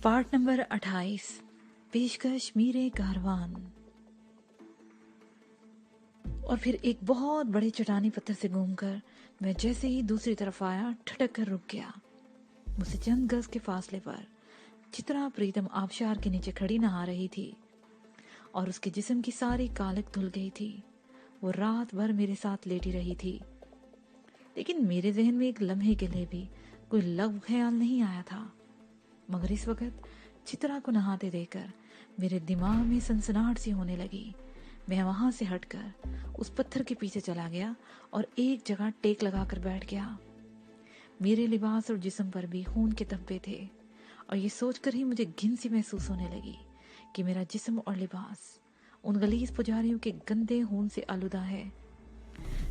Part number 28, पेशकश मीरे कारवान। और फिर एक बहुत बड़े चट्टानी पत्थर से घूमकर मैं जैसे ही दूसरी तरफ आया, ठटक कर रुक गया। मुझसे चंद गज के फासले पर चित्रा प्रीतम आबशार के नीचे खड़ी नहा रही थी और उसके जिस्म की सारी कालक धुल गई थी। वो रात भर मेरे साथ लेटी रही थी, लेकिन मेरे जहन में एक लम्हे के लिए भी कोई लव ख्याल नहीं आया था। मगर इस वक्त चित्रा को नहाते देखकर मेरे दिमाग में सनसनाहट सी होने लगी। मैं वहां से हटकर उस पत्थर के पीछे चला गया और एक जगह टेक लगाकर बैठ गया। मेरे लिबास और जिस्म पर भी खून के धब्बे थे और ये सोचकर ही मुझे घिन सी महसूस होने लगी कि मेरा जिस्म और लिबास उन गलीज पुजारियों के गंदे खून से आलूदा है।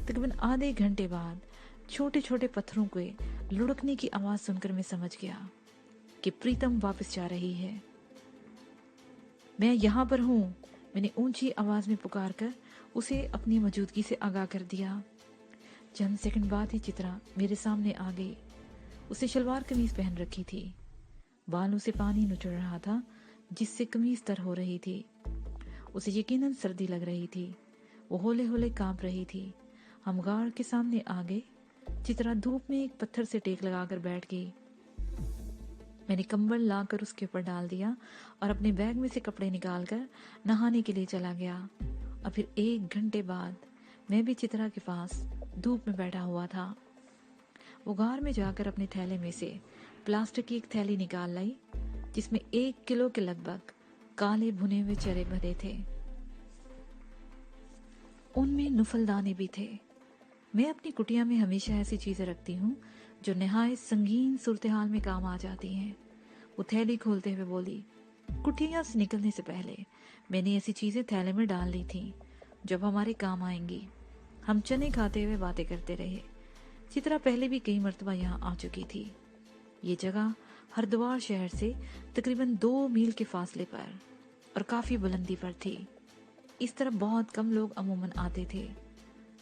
तकरीबन आधे घंटे बाद छोटे छोटे पत्थरों के लुढ़कने की आवाज सुनकर मैं समझ गया कि प्रीतम वापस जा रही है। मैं यहाँ पर हूँ, मैंने ऊंची आवाज में पुकार कर उसे अपनी मौजूदगी से आगाह कर दिया। चंद सेकंड बाद ही चित्रा मेरे सामने आ गई। उसे शलवार कमीज पहन रखी थी, बालों से पानी निचड़ रहा था जिससे कमीज तर हो रही थी। उसे यकीनन सर्दी लग रही थी। वो होले होले कांप रही थी। हम गाड़ के सामने आ गए। चित्रा धूप में एक पत्थर से टेक लगाकर बैठ गई। मैंने कंबल लाकर उसके ऊपर डाल दिया और अपने बैग में से कपड़े निकालकर नहाने के लिए चला गया। और फिर 1 घंटे बाद मैं भी चित्रा के पास धूप में बैठा हुआ था। वो गार में जाकर अपने थैले में से प्लास्टिक की एक थैली निकाल लाई जिसमें 1 किलो के लगभग काले भुने हुए चने भरे थे। उनमें नुफलदाने भी थे। मैं अपनी कुटिया में हमेशा ऐसी चीजें रखती हूँ जो निहायत संगीन सूरत-ए-हाल में काम आ जाती हैं। वो थैली खोलते हुए बोली, कुटिया से निकलने से पहले मैंने ऐसी चीजें थैले में डाल ली थी जब हमारे काम आएंगी। हम चने खाते हुए बातें करते रहे। चित्रा पहले भी कई मर्तबा यहाँ आ चुकी थी। ये जगह हरिद्वार शहर से तकरीबन 2 मील के फासले पर और काफी बुलंदी पर थी। इस तरफ बहुत कम लोग अमूमन आते थे।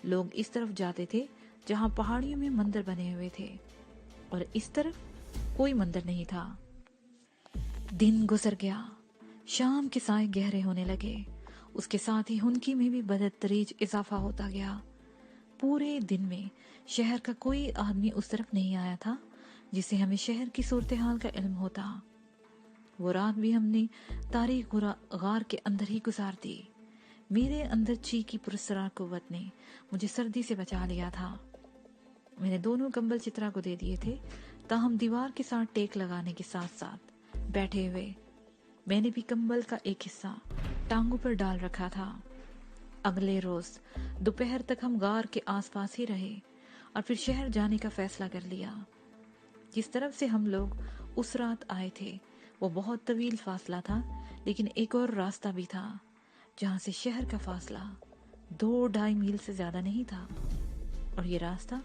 लोग इस तरफ जाते थे जहाँ पहाड़ियों में मंदिर बने हुए थे और इस तरफ कोई मंदिर नहीं था। दिन गुजर गया। शाम के साए गहरे होने लगे। उसके साथ ही हुनकी में भी बदतरीज इजाफा होता गया। पूरे दिन में शहर का कोई आदमी उस तरफ नहीं आया था जिसे हमें शहर की सूरत हाल का इल्म होता। वो रात भी हमने तारीख गार के अंदर ही गुजार दी। मेरे अंदर ची की पुरस्कार कुव्वत ने मुझे सर्दी से बचा लिया था। मैंने दोनों कंबल चित्रा को दे दिए थे ताहम दीवार के साथ टेक लगाने के साथ साथ बैठे हुए मैंने भी कंबल का एक हिस्सा टांगों पर डाल रखा था। अगले रोज दोपहर तक हम गार के आसपास ही रहे और फिर शहर जाने का फैसला कर लिया। जिस तरफ से हम लोग उस रात आए थे वो बहुत तवील फासला था, लेकिन एक और रास्ता भी था जहां से शहर का फासला 2-2.5 मील से ज्यादा नहीं था और ये रास्ता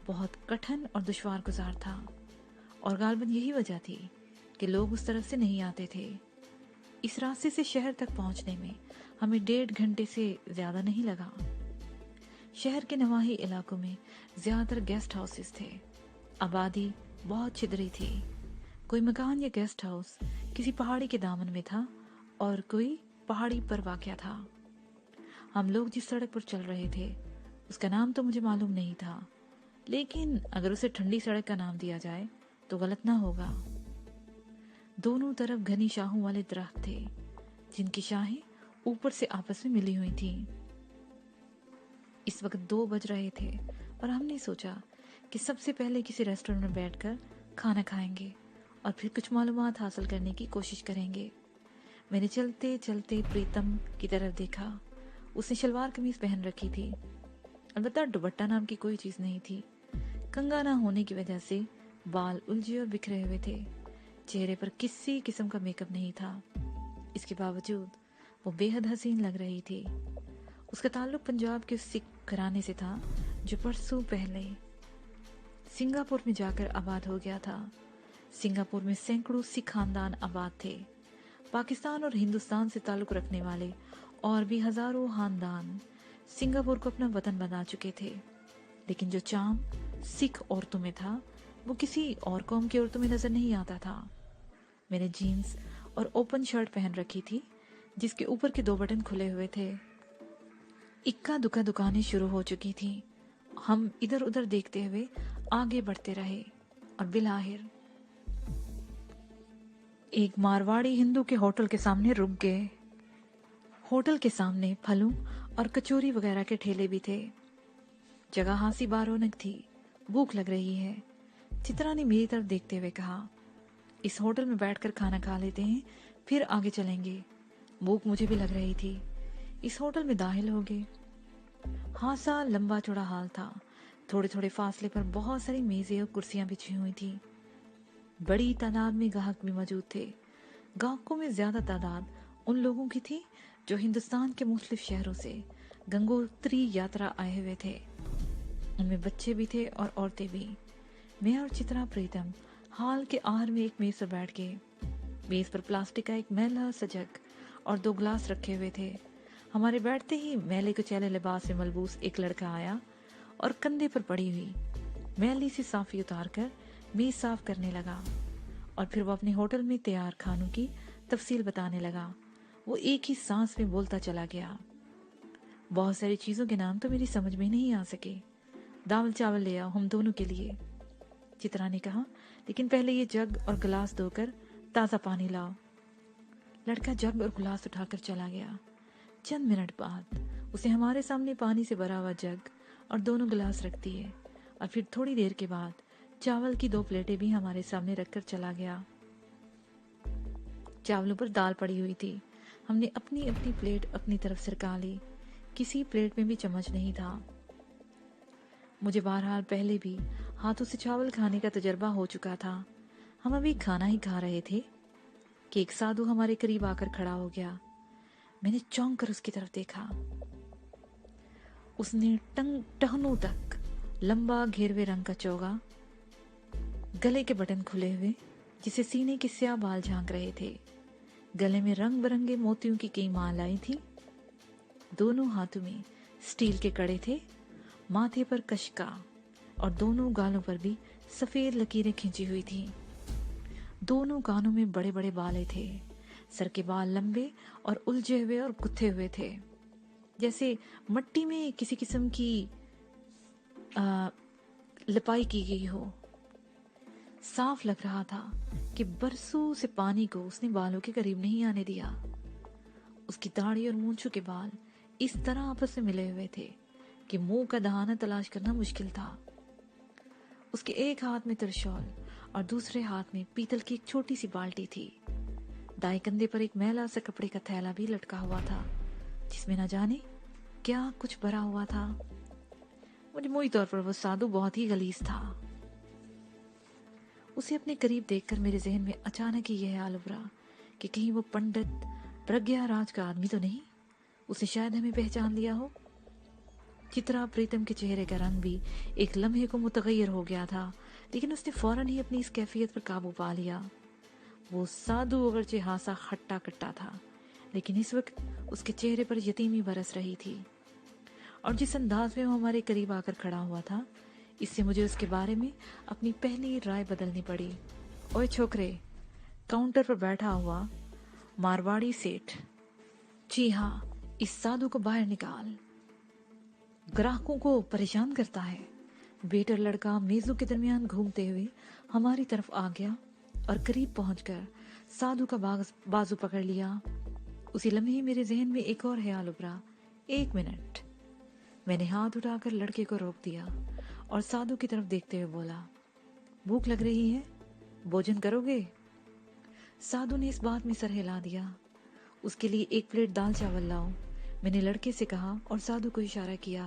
बहुत कठिन और दुश्वार गुजार था और गालबन यही वजह थी कि लोग उस तरफ से नहीं आते थे। इस रास्ते से शहर तक पहुंचने में हमें 1.5 घंटे से ज्यादा नहीं लगा। शहर के नवाही इलाकों में ज्यादातर गेस्ट हाउसेस थे। आबादी बहुत छिद्री थी। कोई मकान या गेस्ट हाउस किसी पहाड़ी के दामन में था और कोई पहाड़ी पर वाक़या था। हम लोग जिस सड़क पर चल रहे थे उसका नाम तो मुझे मालूम नहीं था, लेकिन अगर उसे ठंडी सड़क का नाम दिया जाए तो गलत ना होगा। दोनों तरफ घनी शाहों वाले दरख्त थे जिनकी शाहें ऊपर से आपस में मिली हुई थी। इस वक्त 2 बज रहे थे और हमने सोचा कि सबसे पहले किसी रेस्टोरेंट में बैठकर खाना खाएंगे और फिर कुछ मालूमात हासिल करने की कोशिश करेंगे। मैंने चलते चलते प्रीतम की तरफ देखा। उसने शलवार कमीज पहन रखी थी, अलबत्ता दुपट्टा नाम की कोई चीज नहीं थी। कंगा ना होने की वजह से बाल उलझे और बिखरे हुए थे। चेहरे पर किसी किस्म का मेकअप नहीं था। इसके बावजूद वो बेहद हसीन लग रही थी। उसका ताल्लुक पंजाब के सिख घराने से था जो परसों पहले सिंगापुर में जाकर आबाद हो गया था। सिंगापुर में सैकड़ों सिख खानदान आबाद थे। पाकिस्तान और हिंदुस्तान से ताल्लुक़ रखने वाले और भी हज़ारों खानदान सिंगापुर को अपना वतन बना चुके थे, लेकिन जो चार्म सिख औरतों में था वो किसी और कौम की औरतों में नज़र नहीं आता था। मैंने जीन्स और ओपन शर्ट पहन रखी थी जिसके ऊपर के 2 बटन खुले हुए थे। इक्का दुक्का दुकानें शुरू हो चुकी थीं। हम इधर उधर देखते हुए आगे बढ़ते रहे और बिलाहिर एक मारवाड़ी हिंदू के होटल के सामने रुक गए। होटल के सामने फलों और कचौरी वगैरह के ठेले भी थे। जगह खासी बारौनक थी। भूख लग रही है। चित्रा ने मेरी तरफ देखते हुए कहा, इस होटल में बैठकर खाना खा लेते हैं, फिर आगे चलेंगे। भूख मुझे भी लग रही थी। इस होटल में दाखिल हो गए। खासा लंबा चौड़ा हाल था। थोड़े थोड़े फासले पर बहुत सारी मेजें और कुर्सियां बिछी हुई थी। बड़ी तादाद में ग्राहक भी मौजूद थे। ग्राहकों में ज्यादा तादाद उन लोगों की थी जो हिंदुस्तान के मुख्तलिफ शहरों से गंगोत्री यात्रा आए हुए थे। उनमें बच्चे भी थे और औरतें भी। मैं और चित्रा प्रीतम हाल के आखिर में एक मेज पर बैठ गए। मेज पर प्लास्टिक का एक मैला सा जग और 2 गिलास रखे हुए थे। हमारे बैठते ही मैले कुचैले लिबास में मलबूस एक लड़का आया और कंधे पर पड़ी हुई मैली सी साफी उतार कर मेज साफ करने लगा और फिर वो अपने होटल में तैयार खानों की तफसील बताने लगा। वो एक ही सांस में बोलता चला गया। बहुत सारी चीजों के नाम तो मेरी समझ में नहीं आ सके। दाल चावल ले आओ हम दोनों के लिए, चित्रा ने कहा, लेकिन पहले ये जग और गिलास धोकर ताज़ा पानी लाओ। लड़का जग और गिलास उठाकर चला गया। चंद मिनट बाद उसे हमारे सामने पानी से भरा हुआ जग और 2 गिलास रख दिए और फिर थोड़ी देर के बाद चावल की 2 प्लेटें भी हमारे सामने रखकर चला गया। चावलों पर दाल पड़ी हुई थी। हमने अपनी अपनी प्लेट अपनी तरफ सरका ली। किसी प्लेट में भी चम्मच नहीं था। मुझे बहरहाल पहले भी हाथों से चावल खाने का तजर्बा हो चुका था। हम अभी खाना ही खा रहे थे कि एक साधु हमारे करीब आकर खड़ा हो गया। मैंने चौंक कर उसकी तरफ देखा। उसने टहनों तक लंबा घेरवे रंग का चोगा, गले के बटन खुले हुए जिसे सीने के स्याह बाल झांक रहे थे। गले में रंग बिरंगे मोतियों की कई मालाएं थी। दोनों हाथों में स्टील के कड़े थे। माथे पर कशका और दोनों गालों पर भी सफेद लकीरें खींची हुई थी। दोनों कानों में बड़े बड़े बाले थे। सर के बाल लंबे और उलझे हुए और गुत्थे हुए थे, जैसे मट्टी में किसी किस्म की लिपाई की गई हो। साफ लग रहा था कि बरसों से पानी को उसने बालों के करीब नहीं आने दिया। उसकी दाढ़ी और मूंछों के बाल इस तरह आपस में मिले हुए थे कि मुंह का दहाना तलाश करना मुश्किल था। उसके एक हाथ में त्रिशूल और दूसरे हाथ में पीतल की एक छोटी सी बाल्टी थी। दाएं कंधे पर एक मैला सा कपड़े का थैला भी लटका हुआ था जिसमें न जाने क्या कुछ भरा हुआ था। मजमूई तौर पर वो साधु बहुत ही गलीज था। उसे अपने करीब देखकर मेरे जहन में अचानक ही यह ख्याल उभरा कि कहीं वो पंडित प्रज्ञाराज का आदमी तो नहीं। उसे शायद हमें पहचान लिया हो। चित्रा प्रीतम के चेहरे का रंग भी एक लम्हे को मुतगय्यर हो गया था, लेकिन उसने फौरन ही अपनी इस कैफियत पर काबू पा लिया। वो साधु अगरचे हासा खट्टा कट्टा था, लेकिन इस वक्त उसके चेहरे पर यतीमी बरस रही थी। और जिस अंदाज में वो हमारे करीब आकर खड़ा हुआ था, इससे मुझे उसके बारे में अपनी पहली राय बदलनी पड़ी। ओए छोकरे, काउंटर पर बैठा हुआ मारवाड़ी सेठ, जी हाँ, इस साधु को बाहर निकाल, ग्राहकों को परेशान करता है। वेटर लड़का मेजों के दरमियान घूमते हुए हमारी तरफ आ गया और करीब पहुंचकर साधु का बाजू पकड़ लिया। उसी लम्हे मेरे जहन में एक और ख्याल उभरा। 1 मिनट। मैंने हाथ उठाकर लड़के को रोक दिया और साधु की तरफ देखते हुए बोला, भूख लग रही है, भोजन करोगे? साधु ने इस बात में सर हिला दिया। उसके लिए 1 प्लेट दाल चावल लाओ, मैंने लड़के से कहा और साधु को इशारा किया।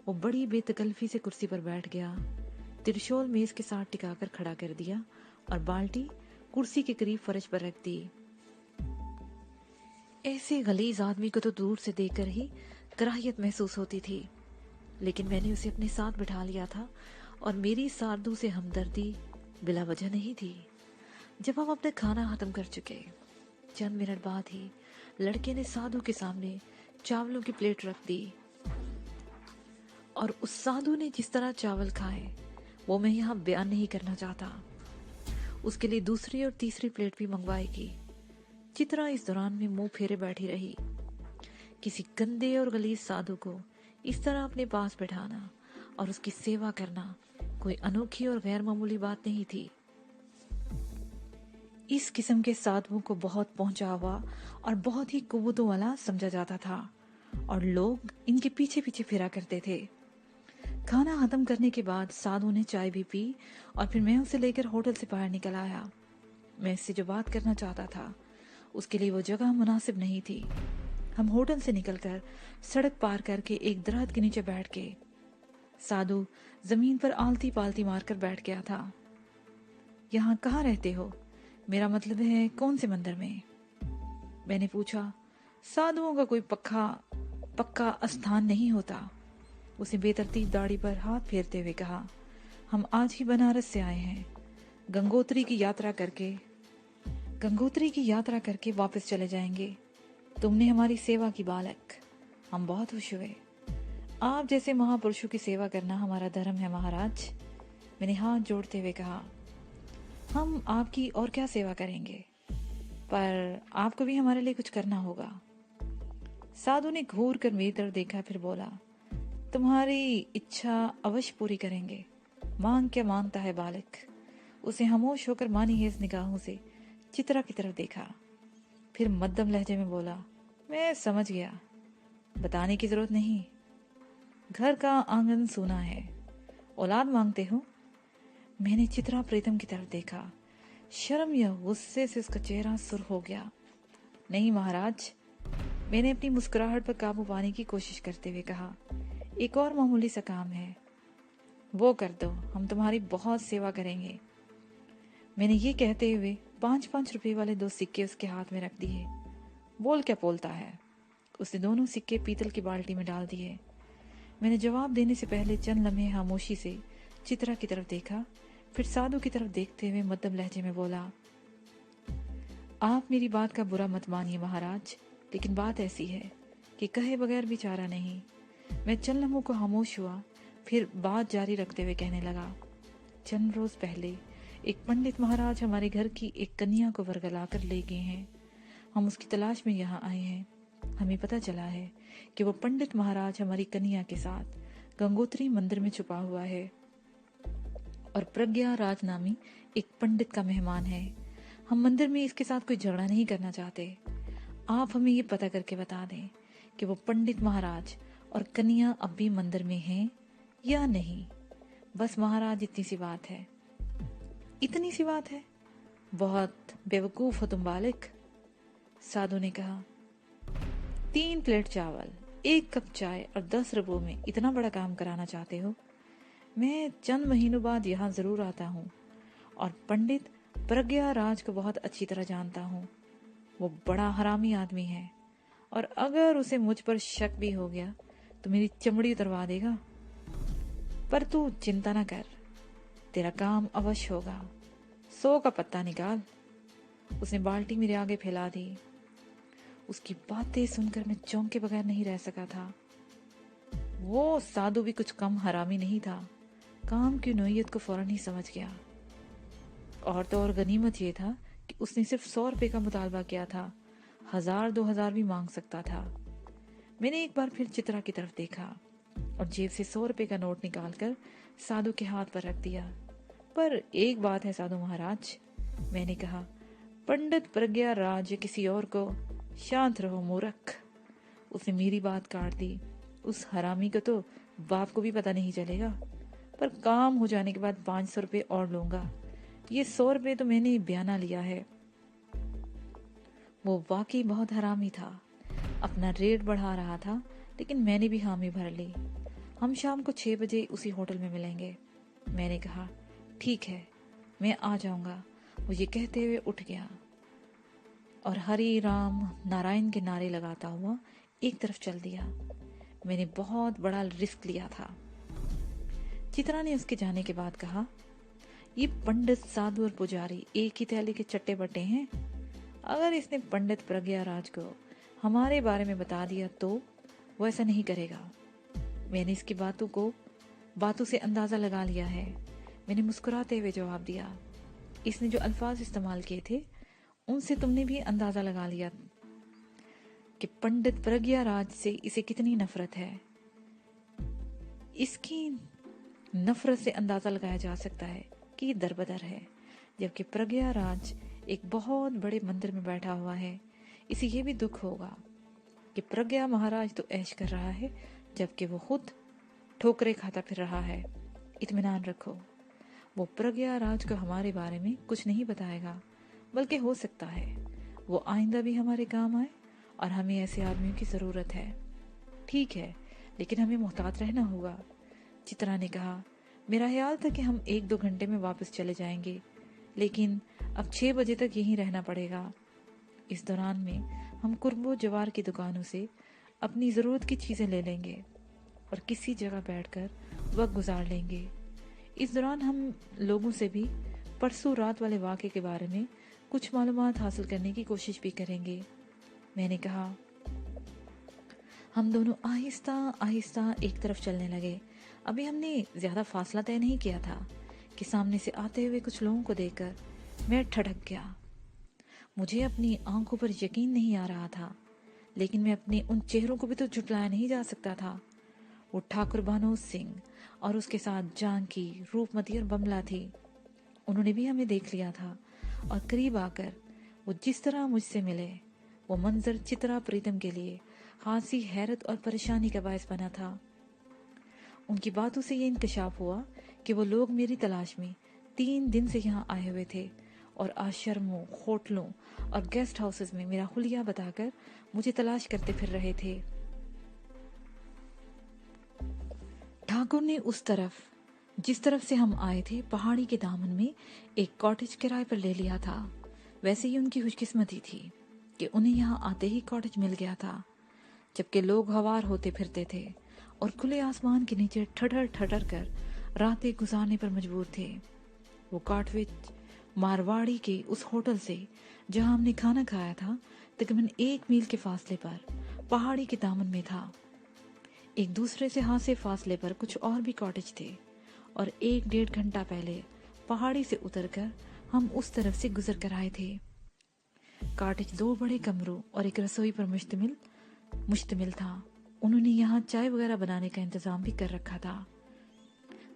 वो बड़ी बेतकल्फी से कुर्सी पर बैठ गया। त्रिशूल मेज के साथ टिकाकर खड़ा कर दिया और बाल्टी कुर्सी के करीब फर्श पर रख दी। ऐसे गलीज आदमी को तो दूर से देखकर ही कराहियत महसूस होती थी, लेकिन मैंने उसे अपने साथ बिठा लिया था और मेरी साधु से हमदर्दी बिला वजह नहीं थी। जब हम अपना खाना खत्म कर चुके चंद मिनट बाद ही लड़के ने साधु के सामने चावलों की प्लेट रख दी और उस साधु ने जिस तरह चावल खाए वो मैं यहाँ बयान नहीं करना चाहता। उसके लिए दूसरी और तीसरी प्लेट भी मंगवाएगी। चित्रा इस दौरान में मुंह फेरे बैठी रही। किसी गंदे और गलीज साधु को इस तरह अपने पास बैठाना और उसकी सेवा करना कोई अनोखी और गैर मामूली बात नहीं थी। इस किस्म के साधुओं को बहुत पहुंचा हुआ और बहुत ही कुव्वतों वाला समझा जाता था और लोग इनके पीछे पीछे फिरा करते थे। खाना खत्म करने के बाद साधु ने चाय भी पी और फिर मैं उसे लेकर होटल से बाहर निकल आया। मैं इससे जो बात करना चाहता था उसके लिए वो जगह मुनासिब नहीं थी। हम होटल से निकलकर सड़क पार करके एक दरख्त के नीचे बैठ गए। साधु जमीन पर आलती पालती मारकर बैठ गया था। यहाँ कहाँ रहते हो? मेरा मतलब है कौन से मंदिर में? मैंने पूछा। साधुओं का कोई पक्का स्थान नहीं होता। उसने बेतरतीब दाढ़ी पर हाथ फेरते हुए कहा, हम आज ही बनारस से आए हैं। गंगोत्री की यात्रा करके वापस चले जाएंगे। तुमने हमारी सेवा की बालक। हम बहुत खुश हुए। आप जैसे महापुरुषों की सेवा करना हमारा धर्म है महाराज। मैंने हाथ जोड़ते हुए कहा, हम आपकी और क्या सेवा करेंगे, पर आपको भी हमारे लिए कुछ करना होगा। साधु ने घूर कर मेरी तरफ देखा, फिर बोला, तुम्हारी इच्छा अवश्य पूरी करेंगे। मांग क्या मांगता है बालक। उसे खामोश होकर मानीहेज निगाहों से चित्रा की तरफ देखा, फिर मध्यम लहजे में बोला, मैं समझ गया, बताने की जरूरत नहीं। घर का आंगन सूना है। औलाद मांगते हो? मैंने चित्रा प्रीतम की तरफ देखा। शर्म या गुस्से से उसका चेहरा सुर्ख हो गया। नहीं महाराज, मैंने अपनी मुस्कुराहट पर काबू पाने की कोशिश करते हुए कहा, एक और मामूली सा काम है, वो कर दो, हम तुम्हारी बहुत सेवा करेंगे। मैंने ये कहते हुए 5-5 रुपए वाले 2 सिक्के उसके हाथ में रख दिए। बोल क्या बोलता है। उसने दोनों सिक्के पीतल की बाल्टी में डाल दिए। मैंने जवाब देने से पहले चंद लम्हे खामोशी से चित्रा की तरफ देखा, फिर साधु की तरफ देखते हुए मध्यम लहजे में बोला, आप मेरी बात का बुरा मत मानिए महाराज, लेकिन बात ऐसी है कि कहे बगैर भी चारा नहीं। मैं चंद लम्हों को खामोश हुआ, फिर बात जारी रखते हुए कहने लगा, चंद रोज पहले एक पंडित महाराज हमारे घर की एक कन्या को वरगला कर ले गए हैं। हम उसकी तलाश में यहाँ आए हैं। हमें पता चला है कि वो पंडित महाराज हमारी कन्या के साथ गंगोत्री मंदिर में छुपा हुआ है और प्रज्ञा राज नामी एक पंडित का मेहमान है। हम मंदिर में इसके साथ कोई झगड़ा नहीं करना चाहते। आप हमें ये पता करके बता दें कि वो पंडित महाराज और कन्या अब भी मंदिर में हैं या नहीं। बस महाराज, इतनी सी बात है। इतनी सी बात है? बहुत बेवकूफ हो तुम बालक। साधु ने कहा, 3 प्लेट चावल, 1 कप चाय और 10 रुपयों में इतना बड़ा काम कराना चाहते हो? मैं चंद महीनों बाद यहाँ जरूर आता हूँ और पंडित प्रज्ञा राज को बहुत अच्छी तरह जानता हूँ। वो बड़ा हरामी आदमी है और अगर उसे मुझ पर शक भी हो गया तो मेरी चमड़ी उतरवा देगा। पर तू चिंता न कर, तेरा काम अवश्य होगा। 100 का पत्ता निकाल। उसने बाल्टी मेरे आगे फैला दी। उसकी बातें सुनकर मैं चौंके बगैर नहीं रह सका था। वो साधु भी कुछ कम हरामी नहीं था। काम की नोयत को फौरन ही समझ गया। और तो और गनीमत ये था कि उसने सिर्फ 100 रुपए का मुतालबा किया था। 1000-2000 भी मांग सकता था। मैंने एक बार फिर चित्रा की तरफ देखा और जेब से 100 रुपए का नोट निकालकर साधु के हाथ पर रख दिया। पर एक बात है साधु महाराज, मैंने कहा, पंडित प्रज्ञा राज किसी और को। शांत रहो मूर्ख। उसने मेरी बात काट दी। उस हरामी को तो बाप को भी पता नहीं चलेगा, पर काम हो जाने के बाद 500 रुपए और लूंगा। ये 100 रुपए तो मैंने बयाना लिया है। वो वाकई बहुत हरामी था। अपना रेट बढ़ा रहा था, लेकिन मैंने भी हामी भर ली। हम शाम को 6 बजे उसी होटल में मिलेंगे। मैंने कहा, ठीक है, मैं आ जाऊंगा। वो ये कहते हुए उठ गया और हरि राम नारायण के नारे लगाता हुआ एक तरफ चल दिया। मैंने बहुत बड़ा रिस्क लिया था। चित्रा ने उसके जाने के बाद कहा, ये पंडित, साधु और पुजारी एक ही थैली के चट्टे बट्टे हैं। अगर इसने पंडित प्रज्ञाराज को हमारे बारे में बता दिया तो वो ऐसा नहीं करेगा। मैंने इसकी बातों से अंदाजा लगा लिया है। मैंने मुस्कुराते हुए जवाब दिया। इसने जो अल्फाज इस्तेमाल किए थे उनसे तुमने भी अंदाजा लगा लिया कि पंडित प्रज्ञाराज से इसे कितनी नफरत है। इसकी नफरत से अंदाजा लगाया जा सकता है कि ये दरबदर है, जबकि प्रज्ञाराज एक बहुत बड़े मंदिर में बैठा हुआ है। इसे ये भी दुख होगा कि प्रज्ञा महाराज तो ऐश कर रहा है, जबकि वो खुद ठोकरे खाता फिर रहा है। इत्मीनान रखो, वो प्रज्ञाराज को हमारे बारे में कुछ नहीं बताएगा, बल्कि हो सकता है वो आइंदा भी हमारे काम आए, और हमें ऐसे आदमियों की ज़रूरत है। ठीक है, लेकिन हमें मुहतात रहना होगा। चित्रा ने कहा, मेरा ख्याल था कि हम 1-2 घंटे में वापस चले जाएंगे, लेकिन अब 6 बजे तक यहीं रहना पड़ेगा। इस दौरान में हम कुर्बो जवार की दुकानों से अपनी ज़रूरत की चीज़ें ले लेंगे और किसी जगह बैठकर वक्त गुजार लेंगे। इस दौरान हम लोगों से भी परसों रात वाले वाक़े के बारे में कुछ मालूमात हासिल करने की कोशिश भी करेंगे। मैंने कहा। हम दोनों आहिस्ता आहिस्ता एक तरफ चलने लगे। अभी हमने ज़्यादा फासला तय नहीं किया था कि सामने से आते हुए कुछ लोगों को देखकर मैं ठठक गया। मुझे अपनी आंखों पर यकीन नहीं आ रहा था, लेकिन मैं अपने उन चेहरों को भी तो झुटलाया नहीं जा सकता था। वो ठाकुर भानोद सिंह और उसके साथ जानकी, रूपमती और बमला थी। उन्होंने भी हमें देख लिया था और करीब आकर वो जिस तरह मुझसे मिले, वो मंजर चित्रा प्रीतम के लिए खासी हैरत और परेशानी का बायस बना था। उनकी बातों से ये इंकशाफ हुआ कि वो लोग मेरी तलाश में 3 दिन से यहाँ आए हुए थे और आश्रमों, होटलों और गेस्ट हाउसेस में मेरा हुलिया बताकर मुझे तलाश करते फिर रहे थे। ठाकुर ने उस तरफ, जिस तरफ से हम आए थे, पहाड़ी के दामन में एक कॉटेज किराए पर ले लिया था। वैसे ही उनकी खुशकिस्मती थी कि उन्हें यहाँ आते ही कॉटेज मिल गया था, जबकि लोग हवार होते फिरते थे और खुले आसमान के नीचे ठठर ठठर कर रातें गुजारने पर मजबूर थे। वो कॉटेज मारवाड़ी के उस होटल से जहां हमने खाना खाया था तकरीबन 1 मील के फासले पर पहाड़ी के दामन में था। एक दूसरे से हाथ से फासले पर कुछ और भी कॉटेज थे और 1-1.5 घंटा पहले पहाड़ी से उतरकर हम उस तरफ से गुजर कर आए थे। कॉटेज 2 बड़े कमरों और एक रसोई पर मुश्तमिल था। उन्होंने यहाँ चाय वगैरह बनाने का इंतजाम भी कर रखा था।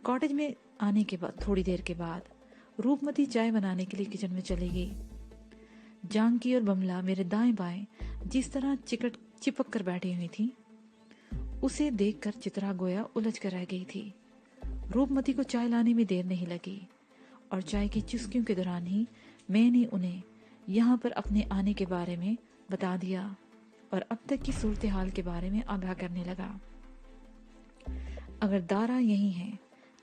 कॉटेज में आने के बाद थोड़ी देर के बाद रूपमती चाय बनाने के लिए किचन में चली गई। जानकी और बमला मेरे दाएं बाएं जिस तरह चिपक कर बैठी हुई थी, उसे देखकर चित्रा गोया उलझ कर रह गई थी। रूपमती को चाय लाने में देर नहीं लगी और चाय की चुस्कियों के दौरान ही मैंने उन्हें यहाँ पर अपने आने के बारे में बता दिया और अब तक की सूरत हाल के बारे में आगाह करने लगा। अगर दारा यही है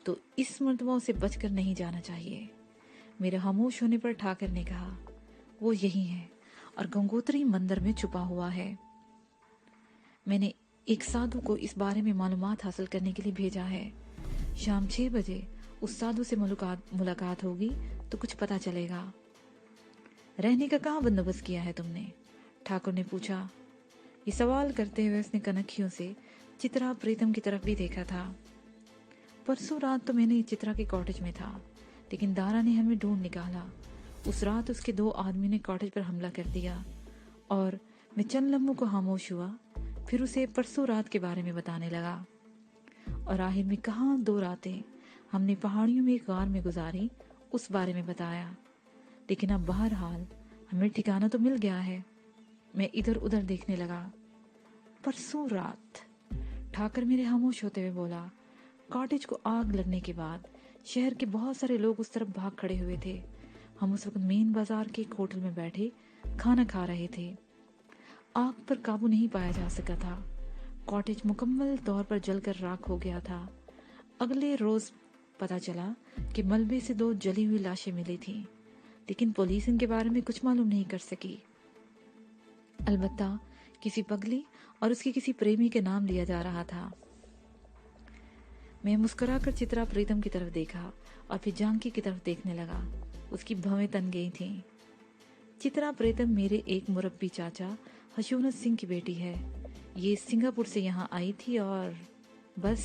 तो इस मर्तबा से बचकर नहीं जाना चाहिए। मेरे खामोश होने पर ठाकर ने कहा, वो यही है और गंगोत्री मंदिर में छुपा हुआ है। मैंने एक साधु को इस बारे में मालूमात हासिल करने के लिए भेजा है। शाम 6 बजे उस साधु से मुलाकात होगी तो कुछ पता चलेगा। रहने का कहाँ बंदोबस्त किया है तुमने? ठाकुर ने पूछा। ये सवाल करते हुए उसने कनखियों से चित्रा प्रीतम की तरफ भी देखा था। परसों रात तो मैंने चित्रा के कॉटेज में था, लेकिन दारा ने हमें ढूंढ निकाला। उस रात उसके 2 आदमी ने कॉटेज पर हमला कर दिया और मैं चंद लम्हों को खामोश हुआ, फिर उसे परसों रात के बारे में बताने लगा और आखिर में कहाँ 2 रातें हमने पहाड़ियों में एक गार में गुजारी उस बारे में बताया। लेकिन अब बहरहाल हमें ठिकाना तो मिल गया है। मैं इधर उधर देखने लगा। परसों रात, ठाकर मेरे खामोश होते हुए बोला। कॉटेज को आग लगने के बाद शहर के बहुत सारे लोग उस तरफ भाग खड़े हुए थे। हम उस वक्त मेन बाजार के एक होटल में बैठे खाना खा रहे थे। आग पर काबू नहीं पाया जा सका था। कॉटेज मुकम्मल तौर पर जलकर राख हो गया था। अगले रोज पता चला कि मलबे से 2 जली हुई लाशें मिली थीं, लेकिन पुलिस इनके बारे में कुछ मालूम नहीं कर सकी। अलबत्ता किसी पगली और उसके किसी प्रेमी के नाम लिया जा रहा था। मैं मुस्कुराकर चित्रा प्रीतम की तरफ देखा और फिर जानकी की तरफ देखने लगा। उसकी भवें तन गई थीं। चित्रा प्रीतम मेरे एक मुरब्बी चाचा हशूनत सिंह की बेटी है। ये सिंगापुर से यहाँ आई थी और बस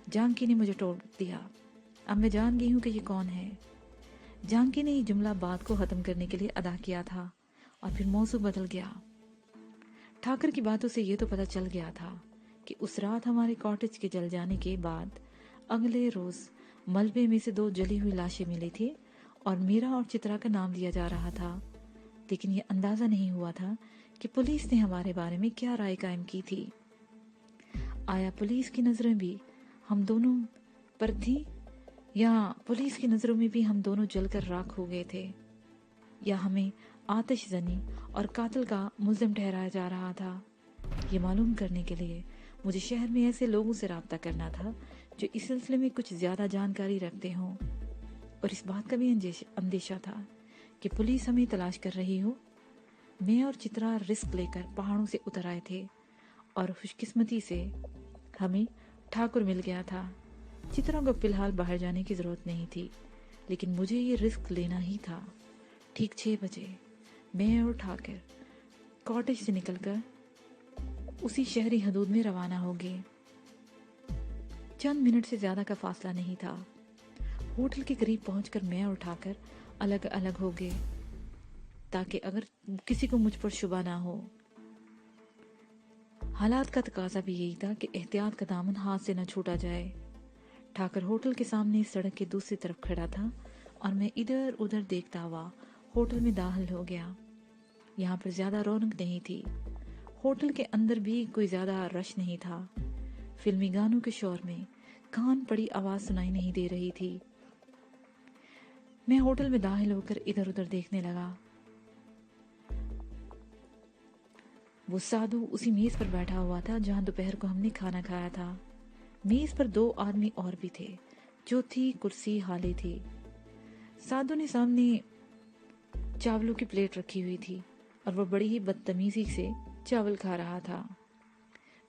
जानकी ने मुझे टोक दिया। अब मैं जान गई हूँ कि ये कौन है। जानकी ने ये जुमला बात को खत्म करने के लिए अदा किया था और फिर मौजू बदल गया। ठाकर की बातों से ये तो पता चल गया था कि उस रात हमारे कॉटेज के जल जाने के बाद अगले रोज मलबे में से 2 जली हुई लाशें मिली थी और मेरा और चित्रा का नाम लिया जा रहा था। लेकिन ये अंदाजा नहीं हुआ था कि पुलिस ने हमारे बारे में क्या राय कायम की थी। आया पुलिस की नजरें भी हम दोनों पर थी, या पुलिस की नजरों में भी हम दोनों जलकर राख हो गए थे, या हमें आतिशजनी और कातिल का मुल्जिम ठहराया जा रहा था। ये मालूम करने के लिए मुझे शहर में ऐसे लोगों से राब्ता करना था जो इस सिलसिले में कुछ ज्यादा जानकारी रखते हों, और इस बात का भी अंदेशा था कि पुलिस हमें तलाश कर रही हो। मैं और चित्रा रिस्क लेकर पहाड़ों से उतर आए थे और खुशकिस्मती से हमें ठाकुर मिल गया था। चित्रा को फिलहाल बाहर जाने की जरूरत नहीं थी, लेकिन मुझे ये रिस्क लेना ही था। ठीक 6 बजे मैं और ठाकुर कॉटेज से निकलकर उसी शहरी हदूद में रवाना हो गए। चंद मिनट से ज्यादा का फासला नहीं था। होटल के करीब पहुंचकर मैं और ठाकुर अलग अलग हो गए ताकि अगर किसी को मुझ पर शुबा ना हो। हालात का तकाजा भी यही था कि एहतियात का दामन हाथ से न छूटा जाए। ठाकुर होटल के सामने सड़क के दूसरी तरफ खड़ा था और मैं इधर उधर देखता हुआ होटल में दाखिल हो गया। यहाँ पर ज्यादा रौनक नहीं थी। होटल के अंदर भी कोई ज्यादा रश नहीं था। फिल्मी गानों के शोर में कान पड़ी आवाज सुनाई नहीं दे रही थी। मैं होटल में दाखिल होकर इधर उधर देखने लगा। वो साधु उसी मेज पर बैठा हुआ था जहां दोपहर को हमने खाना खाया था। मेज पर 2 आदमी और भी थे। चौथी कुर्सी खाली थी। साधु ने सामने चावलों की प्लेट रखी हुई थी और वो बड़ी ही बदतमीजी से चावल खा रहा था।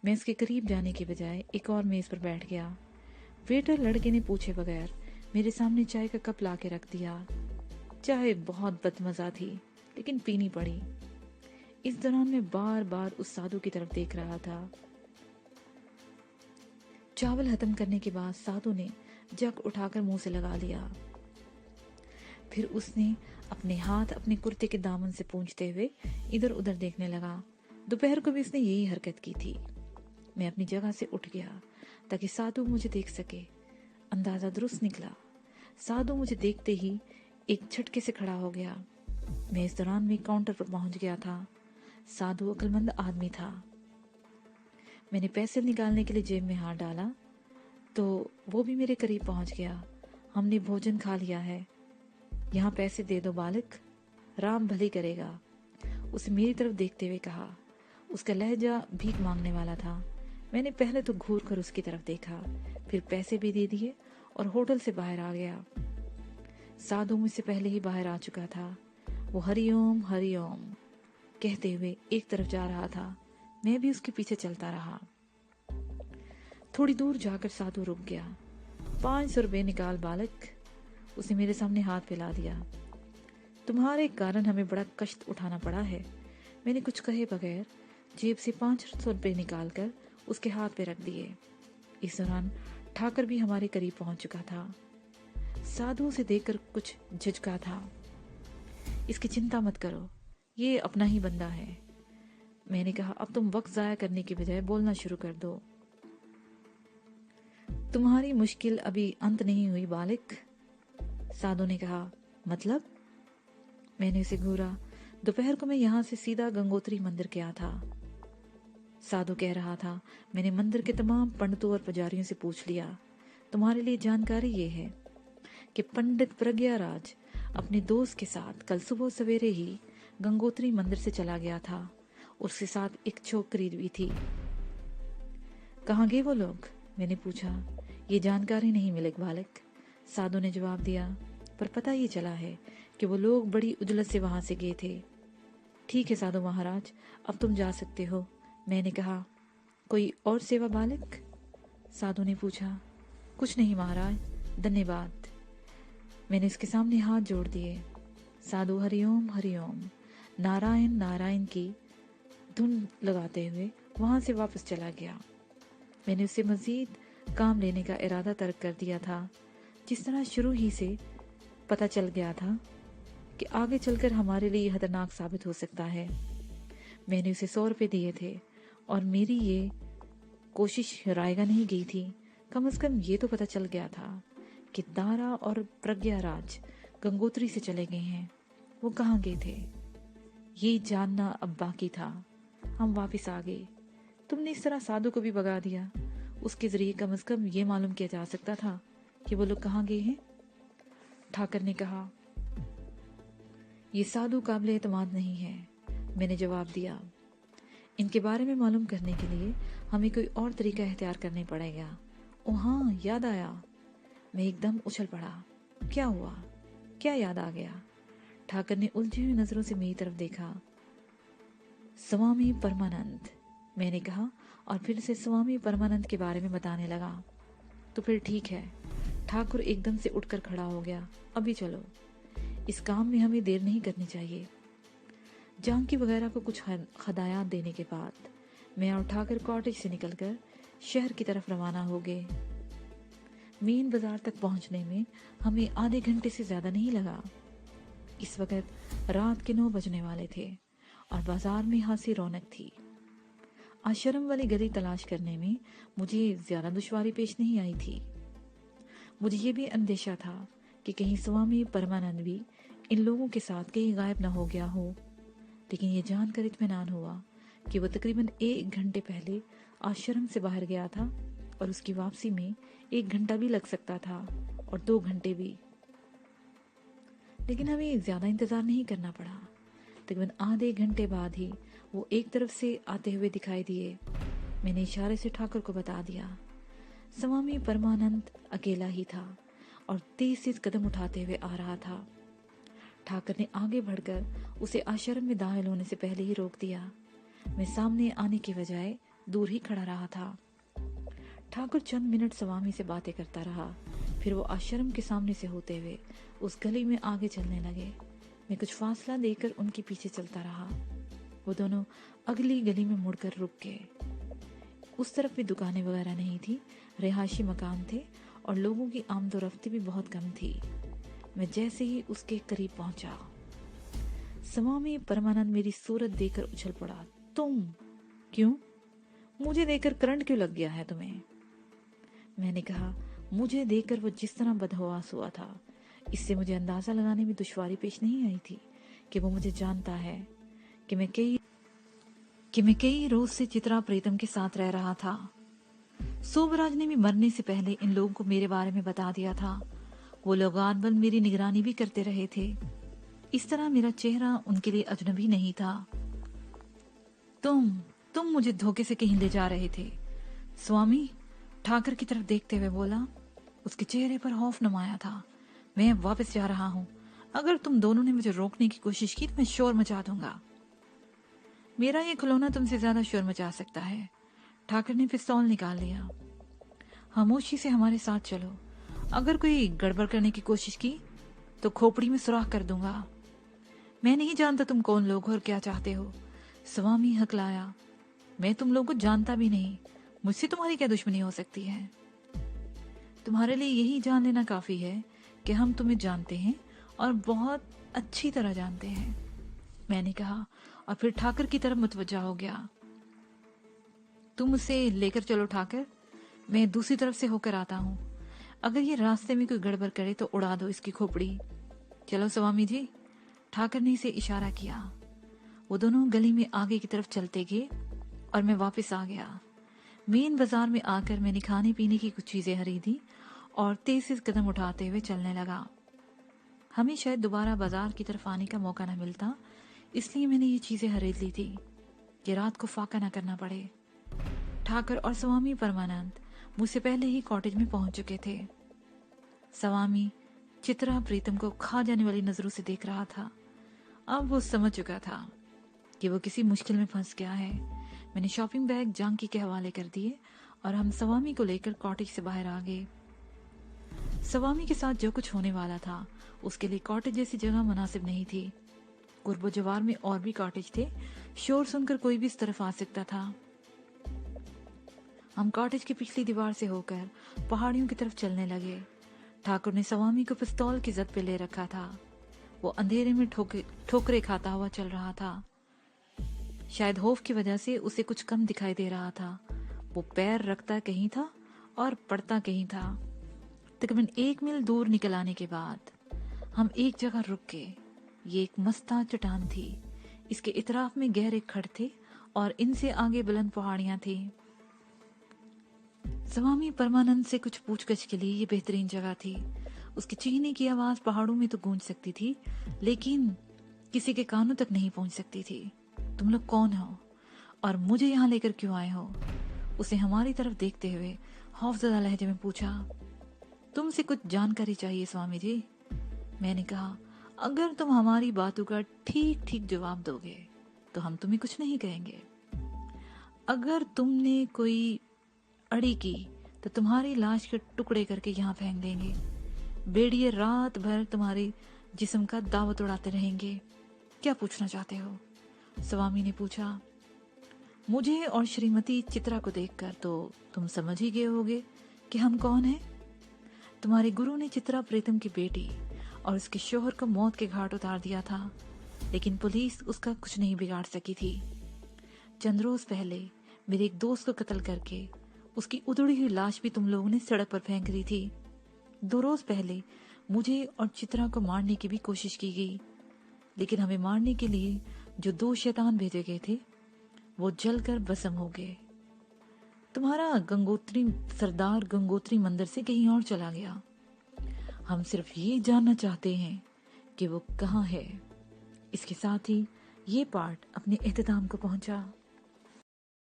मैं इसके करीब जाने के बजाय एक और मेज पर बैठ गया। वेटर लड़के ने पूछे बगैर मेरे सामने चाय का कप ला के रख दिया। चाय बहुत बदमजा थी, लेकिन पीनी पड़ी। इस दौरान मैं बार बार उस साधु की तरफ देख रहा था। चावल खत्म करने के बाद साधु ने जग उठाकर मुंह से लगा लिया। फिर उसने अपने हाथ अपने कुर्ते के दामन से पूंछते हुए इधर उधर देखने लगा। दोपहर को भी उसने यही हरकत की थी। मैं अपनी जगह से उठ गया ताकि साधु मुझे देख सके। अंदाजा दुरुस्त निकला। साधु मुझे देखते ही एक झटके से खड़ा हो गया। मैं इस दौरान में काउंटर पर पहुंच गया था। साधु अक्लमंद आदमी था। मैंने पैसे निकालने के लिए जेब में हाथ डाला तो वो भी मेरे करीब पहुंच गया। हमने भोजन खा लिया है, यहाँ पैसे दे दो बालक, राम भली करेगा, उसे मेरी तरफ देखते हुए कहा। उसका लहजा भीख मांगने वाला था। मैंने पहले तो घूर कर उसकी तरफ देखा, फिर पैसे भी दे दिए और होटल से बाहर आ गया। साधु मुझसे पहले ही बाहर आ चुका था। वो हरिओम हरिओम कहते हुए एक तरफ जा रहा था। मैं भी उसके पीछे चलता रहा। थोड़ी दूर जाकर साधु रुक गया। 500 रुपये निकाल बालक, उसने मेरे सामने हाथ फैला दिया। तुम्हारे कारण हमें बड़ा कष्ट उठाना पड़ा है। मैंने कुछ कहे बगैर जेब से 500 रुपये निकालकर उसके हाथ पे रख दिए। इस दौरान ठाकर भी हमारे करीब पहुंच चुका था। साधु उसे देखकर कुछ झिझका था। इसकी चिंता मत करो, ये अपना ही बंदा है। मैंने कहा, अब तुम वक्त जाया करने के बजाय बोलना शुरू कर दो। तुम्हारी मुश्किल अभी अंत नहीं हुई बालिक। साधु ने कहा, मतलब? मैंने उसे घूरा। दोपहर को मैं यहाँ से सीधा गंगोत्री मंदिर गया था। साधु कह रहा था, मैंने मंदिर के तमाम पंडितों और पुजारियों से पूछ लिया। तुम्हारे लिए जानकारी ये है कि पंडित प्रज्ञाराज अपने दोस्त के साथ कल सुबह सवेरे ही गंगोत्री मंदिर से चला गया था। उसके साथ एक छोकरी भी थी। कहाँ गए वो लोग? मैंने पूछा। ये जानकारी नहीं मिले बालक, साधु ने जवाब दिया, पर पता ये चला है कि वो लोग बड़ी उजलत से वहां से गए थे। ठीक है साधु महाराज, अब तुम जा सकते हो। मैंने कहा, कोई और सेवा बालक? साधु ने पूछा। कुछ नहीं महाराज, धन्यवाद। मैंने उसके सामने हाथ जोड़ दिए। साधु हरिओम हरिओम नारायण नारायण की धुन लगाते हुए वहां से वापस चला गया। मैंने उसे मजीद काम लेने का इरादा तर्क कर दिया था। जिस तरह शुरू ही से पता चल गया था कि आगे चलकर हमारे लिए खतरनाक साबित हो सकता है। मैंने उसे 100 रुपये दिए थे और मेरी ये कोशिश रायगा नहीं गई थी। कम से कम ये तो पता चल गया था कि दारा और प्रज्ञाराज गंगोत्री से चले गए हैं। वो कहाँ गए थे ये जानना अब बाकी था। हम वापस आ गए। तुमने इस तरह साधु को भी भगा दिया। उसके जरिए कम से कम ये मालूम किया जा सकता था कि वो लोग कहाँ गए हैं। ठाकर ने कहा, ये साधु काबिल एतमाद नहीं है। मैंने जवाब दिया, इनके बारे में मालूम करने के लिए हमें कोई और तरीका इख्तियार करना पड़ेगा। ओ हाँ, याद आया। मैं एकदम उछल पड़ा। क्या हुआ? क्या याद आ गया? ठाकर ने उलझी हुई नजरों से मेरी तरफ देखा। स्वामी परमानंद, मैंने कहा और फिर से स्वामी परमानंद के बारे में बताने लगा। तो फिर ठीक है। ठाकुर एकदम से उठकर खड़ा हो गया। अभी चलो, इस काम में हमें देर नहीं करनी चाहिए। जानकी वगैरह को कुछ हदायत देने के बाद मैं और ठाकर कॉटेज से निकलकर शहर की तरफ रवाना हो गए। मेन बाजार तक पहुंचने में हमें आधे घंटे से ज्यादा नहीं लगा। इस वक्त रात के 9 बजने वाले थे और बाजार में खासी रौनक थी। आश्रम वाली गली तलाश करने में मुझे ज्यादा दुश्वारी पेश नहीं आई थी। मुझे ये भी अंदेशा था कि कहीं स्वामी परमानंद भी इन लोगों के साथ कहीं गायब न हो गया हो, लेकिन ये जानकर इत्मीनान हुआ कि वो तकरीबन 1 घंटे पहले आश्रम से बाहर गया था और उसकी वापसी में 1 घंटा भी लग सकता था और 2 घंटे भी। लेकिन हमें ज्यादा इंतजार नहीं करना पड़ा। तकरीबन आधे घंटे बाद ही वो एक तरफ से आते हुए दिखाई दिए। मैंने इशारे से ठाकुर को बता दिया। स्वामी परमानंद अकेला ही था और तेज कदम उठाते हुए आ रहा था। ठाकुर ने आगे बढ़कर उसे आश्रम में दाखिल होने से पहले ही रोक दिया। मैं सामने आने के बजाय दूर ही खड़ा रहा था। ठाकुर चंद मिनट स्वामी से बातें करता रहा। फिर वो आश्रम के सामने से होते हुए उस गली में आगे चलने लगे। मैं कुछ फासला देकर उनके पीछे चलता रहा। वो दोनों अगली गली में मुड़कर रुक गए। उस तरफ भी दुकानें वगैरह नहीं थी, रिहायशी मकान थे और लोगों की आमदोरफ्ती भी बहुत कम थी। मैं जैसे ही उसके करीब पहुंचा, स्वामी परमानंद मेरी सूरत देखकर उछल पड़ा। तुम? क्यों? मुझे देखकर करंट क्यों लग गया है तुम्हें? मैंने कहा, मुझे देखकर वो जिस तरह बदहवास हुआ था, इससे मुझे अंदाजा लगाने में दुश्वारी पेश नहीं आई थी कि वो मुझे जानता है कि मैं कई रोज से चित्रा प्रीतम के साथ रह रहा था। सोबराज ने भी मरने से पहले इन लोगों को मेरे बारे में बता दिया था। वो लोग आनबन मेरी निगरानी भी करते रहे थे। इस तरह मेरा चेहरा उनके लिए अजनबी नहीं था। तुम मुझे धोखे से कहीं ले जा रहे थे। स्वामी ठाकर की तरफ देखते हुए बोला। उसके चेहरे पर खौफ नुमाया था। मैं वापस जा रहा हूँ। अगर तुम दोनों ने मुझे रोकने की कोशिश की तो मैं शोर मचा दूंगा। मेरा ये खिलौना तुमसे ज्यादा शोर मचा सकता है। ठाकर ने पिस्तौल निकाल लिया। खामोशी से हमारे साथ चलो। अगर कोई गड़बड़ करने की कोशिश की तो खोपड़ी में सुराख कर दूंगा। मैं नहीं जानता तुम कौन लोग हो और क्या चाहते हो। स्वामी हकलाया। मैं तुम लोगों को जानता भी नहीं। मुझसे तुम्हारी क्या दुश्मनी हो सकती है? तुम्हारे लिए यही जान लेना काफी है कि हम तुम्हें जानते हैं और बहुत अच्छी तरह जानते हैं, मैंने कहा और फिर ठाकर की तरफ मुतवज्जा हो गया। तुम उसे लेकर चलो ठाकर, मैं दूसरी तरफ से होकर आता हूँ। अगर ये रास्ते में कोई गड़बड़ करे तो उड़ा दो इसकी खोपड़ी। चलो स्वामी जी। ठाकर ने इसे इशारा किया। वो दोनों गली में आगे की तरफ चलते गए और मैं वापस आ गया। मेन बाजार में आकर मैंने खाने पीने की कुछ चीजें खरीदी और तेज कदम उठाते हुए चलने लगा। हमें शायद दोबारा बाजार की तरफ आने का मौका न मिलता, इसलिए मैंने ये चीजें खरीद ली थी कि रात को फाका न करना पड़े। ठाकर और स्वामी परमानंद मुझसे पहले ही कॉटेज में पहुंच चुके थे। स्वामी चित्रा प्रीतम को खा जाने वाली नजरों से देख रहा था। अब वो समझ चुका था कि वो किसी मुश्किल में फंस गया है। मैंने शॉपिंग बैग जानकी के हवाले कर दिए और हम स्वामी को लेकर कॉटेज से बाहर आ गए। स्वामी के साथ जो कुछ होने वाला था उसके लिए कॉटेज जैसी जगह मुनासिब नहीं थी। कुर्बो जवार में और भी कॉटेज थे। शोर सुनकर कोई भी इस तरफ आ सकता था। हम कॉटेज की पिछली दीवार से होकर पहाड़ियों की तरफ चलने लगे। ठाकुर ने स्वामी को पिस्तौल की जद पे ले रखा था। वो अंधेरे में ठोकरे खाता हुआ चल रहा था। शायद खौफ की वजह से उसे कुछ कम दिखाई दे रहा था। वो पैर रखता कहीं था और पड़ता कहीं था। तकरीबन 1 मील दूर निकल आने के बाद हम एक जगह रुक गए। ये एक मस्ता चट्टान थी। इसके इतराफ में गहरे खड्ड थे और इनसे आगे बुलंद पहाड़ियां थी। स्वामी परमानंद से कुछ पूछगछ के लिए ये बेहतरीन जगह थी। उसकी चीखने की आवाज पहाड़ों में तो गूंज सकती थी, लेकिन किसी के कानों तक नहीं पहुंच सकती थी। तुम लोग कौन हो और मुझे यहाँ लेकर क्यों आए हो? उसे हमारी तरफ देखते हुए खौफजदा लहजे में पूछा। तुमसे कुछ जानकारी चाहिए स्वामी जी। मैंने कहा, अगर तुम हमारी बातों का ठीक ठीक जवाब दोगे तो हम तुम्हें कुछ नहीं कहेंगे। अगर तुमने कोई अड़ी की तो तुम्हारी लाश के टुकड़े करके यहाँ फेंक देंगे। बेड़िए रात भर तुम्हारी जिस्म का दावत उड़ाते रहेंगे। क्या पूछना चाहते हो? स्वामी ने पूछा। मुझे और श्रीमती चित्रा को देखकर तो तुम समझ ही गए होगे कि हम कौन हैं। तुम्हारे गुरु ने चित्रा प्रीतम की बेटी और उसके शोहर को मौत के घाट उतार दिया था, लेकिन पुलिस उसका कुछ नहीं बिगाड़ सकी थी। चंद रोज पहले मेरे एक दोस्त को कत्ल करके उसकी उधड़ी हुई लाश भी तुम लोगों ने सड़क पर फेंक दी थी। 2 रोज पहले मुझे और चित्रा को मारने की भी कोशिश की गई, लेकिन हमें मारने के लिए जो 2 शैतान भेजे गए थे वो जलकर भस्म हो गए। तुम्हारा गंगोत्री सरदार गंगोत्री मंदिर से कहीं और चला गया। हम सिर्फ ये जानना चाहते हैं कि वो कहाँ है। इसके साथ ही ये पार्ट अपने इख्तिताम को पहुंचा।